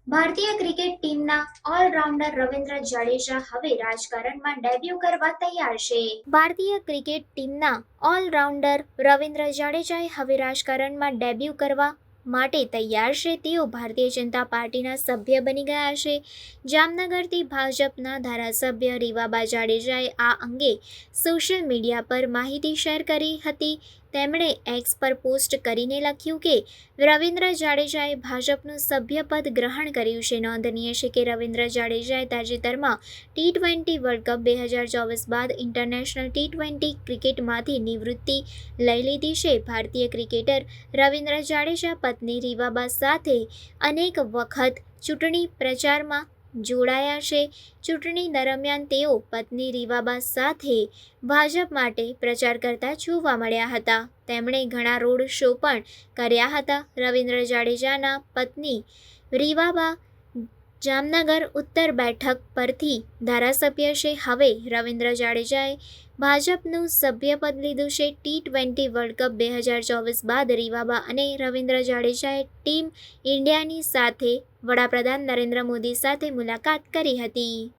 ભારતીય ક્રિકેટ ટીમના ઓલરાઉન્ડર રવિન્દ્ર જાડેજા હવે રાજકારણમાં ડેબ્યુ કરવા તૈયાર છે. ભારતીય ક્રિકેટ ટીમના ઓલરાઉન્ડર રવિન્દ્ર જાડેજાએ હવે રાજકારણમાં ડેબ્યુ કરવા માટે તૈયાર છે. તેઓ ભારતીય જનતા પાર્ટીના સભ્ય બની ગયા છે. જામનગરથી ભાજપના ધારાસભ્ય રીવાબા જાડેજાએ આ અંગે સોશિયલ મીડિયા પર માહિતી શેર કરી હતી. તેમણે એક્સ પર પોસ્ટ કરીને લખ્યું કે રવિન્દ્ર જાડેજાએ ભાજપનું સભ્યપદ ગ્રહણ કર્યું છે. નોંધનીય છે કે રવિન્દ્ર જાડેજાએ તાજેતરમાં ટી20 વર્લ્ડ કપ 2024 બાદ ઇન્ટરનેશનલ ટી20 ક્રિકેટમાંથી નિવૃત્તિ લઈ લીધી છે. ભારતીય ક્રિકેટર રવિન્દ્ર જાડેજા પત્ની રીવાબા સાથે અનેક વખત ચૂંટણી પ્રચારમાં જોડાયા છે. ચૂંટણી દરમિયાન તેઓ પત્ની રીવાબા સાથે ભાજપ માટે પ્રચાર કરતા જોવા મળ્યા હતા. તેમણે ઘણા રોડ શો પણ કર્યા હતા. રવિન્દ્ર જાડેજાના પત્ની રીવાબા જામનગર ઉત્તર બેઠક પરથી ધારાસભ્ય છે. હવે રવિન્દ્ર જાડેજાએ ભાજપનું સભ્યપદ લીધું છે. ટી20 વર્લ્ડ કપ 2024 બાદ રીવાબા અને રવિન્દ્ર જાડેજાએ ટીમ ઇન્ડિયાની સાથે વડાપ્રધાન નરેન્દ્ર મોદી સાથે મુલાકાત કરી હતી.